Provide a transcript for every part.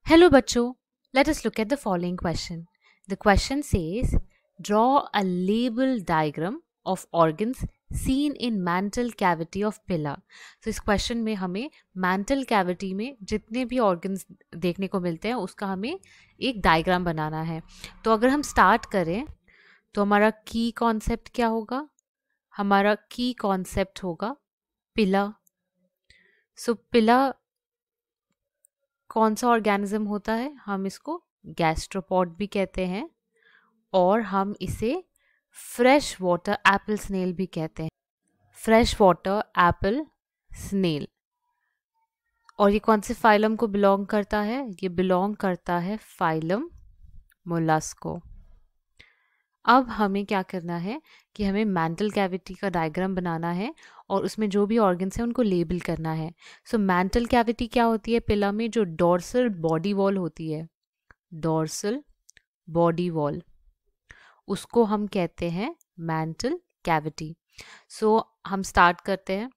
Hello bachcho, let us look at the following question. The question says, draw a label diagram of organs seen in mantle cavity of पिला. तो इस question में हमें mantle cavity में जितने भी organs देखने को मिलते हैं उसका हमें एक डायग्राम बनाना है. तो अगर हम स्टार्ट करें तो हमारा की कॉन्सेप्ट क्या होगा? हमारा की कॉन्सेप्ट होगा पिला. सो पिला कौन सा ऑर्गेनिज्म होता है? हम इसको गैस्ट्रोपॉड भी कहते हैं और हम इसे फ्रेश वाटर एप्पल स्नेल भी कहते हैं. Fresh water apple snail. और ये कौन से फाइलम को बिलोंग करता है? ये बिलोंग करता है फाइलम मोलस्को. अब हमें क्या करना है कि हमें मैंटल कैविटी का डायग्राम बनाना है और उसमें जो भी ऑर्गन्स हैं उनको लेबल करना है. सो मैंटल कैविटी क्या होती है? पिला में जो डोर्सल बॉडी वॉल होती है, डोर्सल बॉडी वॉल, उसको हम कहते हैं मैंटल कैविटी. सो हम स्टार्ट करते हैं.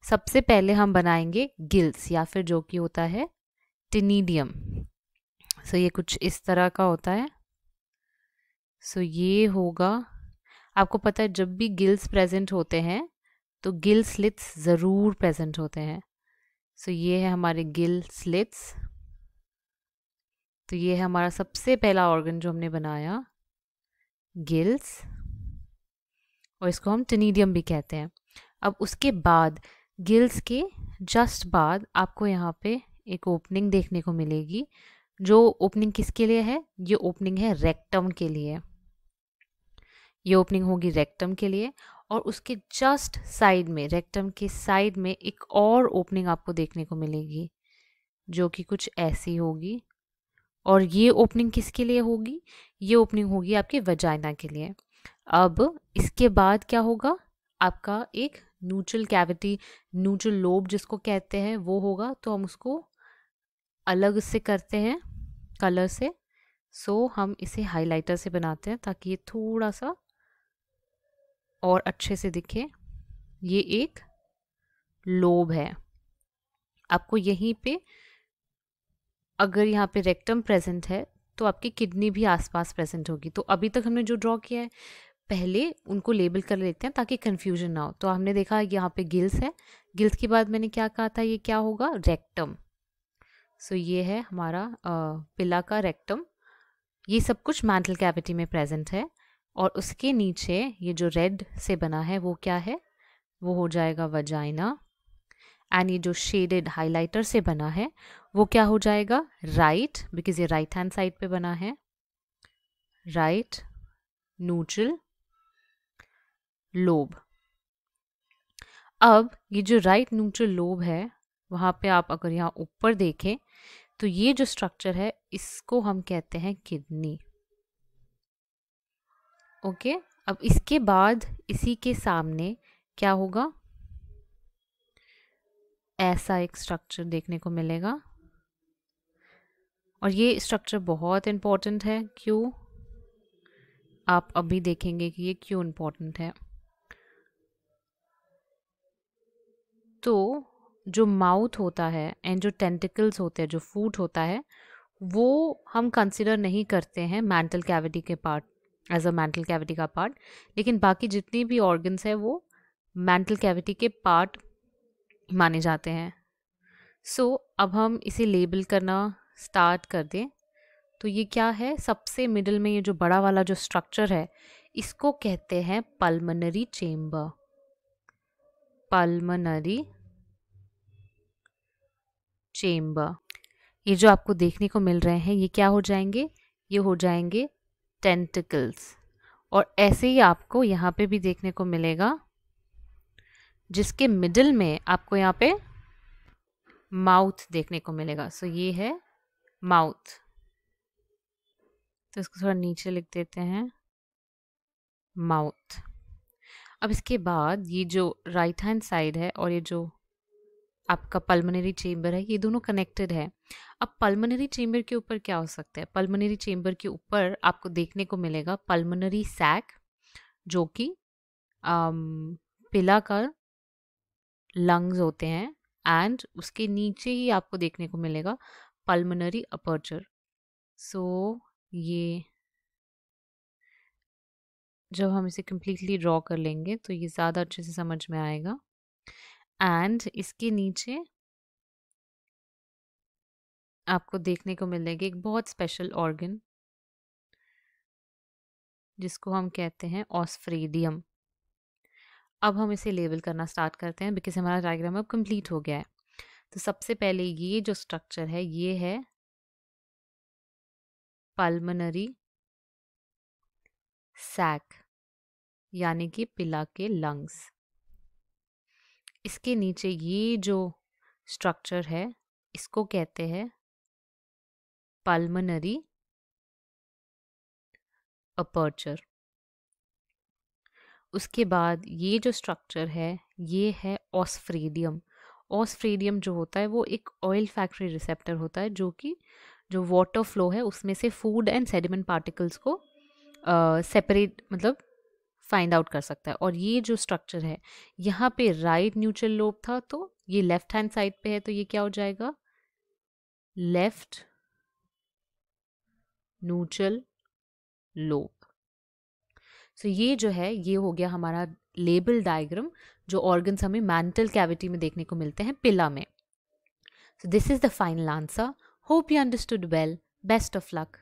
सबसे पहले हम बनाएंगे गिल्स या फिर जो कि होता है टिनिडियम. सो ये कुछ इस तरह का होता है. सो ये होगा, आपको पता है जब भी गिल्स प्रेजेंट होते हैं तो गिल स्लिट्स ज़रूर प्रेजेंट होते हैं. सो ये है हमारे गिल स्लिट्स. तो ये है हमारा सबसे पहला ऑर्गन जो हमने बनाया, गिल्स, और इसको हम टिनिडियम भी कहते हैं. अब उसके बाद गिल्स के जस्ट बाद आपको यहाँ पे एक ओपनिंग देखने को मिलेगी. जो ओपनिंग किसके लिए है? ये ओपनिंग है रेक्टम के लिए. ये ओपनिंग होगी रेक्टम के लिए. और उसके जस्ट साइड में, रेक्टम के साइड में एक और ओपनिंग आपको देखने को मिलेगी जो कि कुछ ऐसी होगी. और ये ओपनिंग किसके लिए होगी? ये ओपनिंग होगी आपके वजाइना के लिए. अब इसके बाद क्या होगा? आपका एक न्यूट्रल कैविटी, न्यूट्रल लोब जिसको कहते हैं, वो होगा. तो हम उसको अलग से करते हैं कलर से. सो हम इसे हाइलाइटर से बनाते हैं ताकि ये थोड़ा सा और अच्छे से दिखे. ये एक लोब है. आपको यहीं पे, अगर यहाँ पे रेक्टम प्रेजेंट है तो आपकी किडनी भी आसपास प्रेजेंट होगी. तो अभी तक हमने जो ड्रॉ किया है पहले उनको लेबल कर लेते हैं ताकि कंफ्यूजन ना हो. तो हमने देखा यहाँ पे गिल्स है. गिल्स के बाद मैंने क्या कहा था? ये क्या होगा? रेक्टम. सो ये है हमारा पिला का रेक्टम. ये सब कुछ मैंटल कैविटी में प्रेजेंट है. और उसके नीचे ये जो रेड से बना है वो क्या है? वो हो जाएगा वजाइना. एंड ये जो शेडेड हाइलाइटर से बना है वो क्या हो जाएगा? राइट, बिकॉज ये राइट हैंड साइड पे बना है. Right neutral lobe. अब ये जो राइट न्यूट्रल लोब है वहाँ पे आप अगर यहाँ ऊपर देखें तो ये जो स्ट्रक्चर है इसको हम कहते हैं किडनी. ओके. अब इसके बाद इसी के सामने क्या होगा? ऐसा एक स्ट्रक्चर देखने को मिलेगा. और ये स्ट्रक्चर बहुत इम्पोर्टेंट है. क्यों? आप अभी देखेंगे कि ये क्यों इम्पोर्टेंट है. तो जो माउथ होता है एंड जो टेंटिकल्स होते हैं, जो फूट होता है, वो हम कंसिडर नहीं करते हैं मैंटल कैविटी के part, as a mantle cavity का पार्ट. लेकिन बाकी जितनी भी ऑर्गन्स है वो मैंटल कैविटी के पार्ट माने जाते हैं. सो अब हम इसे लेबल करना स्टार्ट कर दें. तो ये क्या है? सबसे मिडिल में ये जो बड़ा वाला जो स्ट्रक्चर है इसको कहते हैं पल्मोनरी चेम्बर. Pulmonary chamber. ये जो आपको देखने को मिल रहे हैं ये क्या हो जाएंगे? ये हो जाएंगे टेंटिकल्स. और ऐसे ही आपको यहाँ पे भी देखने को मिलेगा जिसके मिडिल में आपको यहाँ पे माउथ देखने को मिलेगा. सो ये है माउथ. तो इसको थोड़ा नीचे लिख देते हैं, माउथ. अब इसके बाद ये जो राइट हैंड साइड है और ये जो आपका पल्मोनरी चेम्बर है, ये दोनों कनेक्टेड है. अब पल्मोनरी चेम्बर के ऊपर क्या हो सकता है? पल्मोनरी चेम्बर के ऊपर आपको देखने को मिलेगा पल्मोनरी सैक, जो कि पिला का लंग्स होते हैं. एंड उसके नीचे ही आपको देखने को मिलेगा pulmonary aperture. So ये जब हम इसे completely ड्रॉ कर लेंगे तो ये ज़्यादा अच्छे से समझ में आएगा. एंड इसके नीचे आपको देखने को मिलेगा एक बहुत स्पेशल ऑर्गन जिसको हम कहते हैं ऑस्फ्रेडियम. अब हम इसे लेबल करना स्टार्ट करते हैं बिकॉज हमारा डायग्राम अब कंप्लीट हो गया है. तो सबसे पहले ये जो स्ट्रक्चर है ये है पल्मोनरी सैक यानी कि पिला के लंग्स. इसके नीचे ये जो स्ट्रक्चर है इसको कहते हैं पल्मोनरी अपर्चर. उसके बाद ये जो स्ट्रक्चर है ये है ऑस्फ्रेडियम. ऑस्फ्रेडियम जो होता है वो एक ऑयल फैक्ट्री रिसेप्टर होता है जो कि जो वाटर फ्लो है उसमें से फूड एंड सेडिमेंट पार्टिकल्स को सेपरेट मतलब फाइंड आउट कर सकता है. और ये जो स्ट्रक्चर है यहाँ पे राइट न्यूट्रल लोब था तो ये लेफ्ट हैंड साइड पे है तो ये क्या हो जाएगा लेफ्ट न्यूट्रल लोब. सो ये जो है ये हो गया हमारा लेबल डायग्राम जो ऑर्गन्स हमें मैंटल कैविटी में देखने को मिलते हैं पिला में. So this is the final answer. Hope you understood well. Best of luck.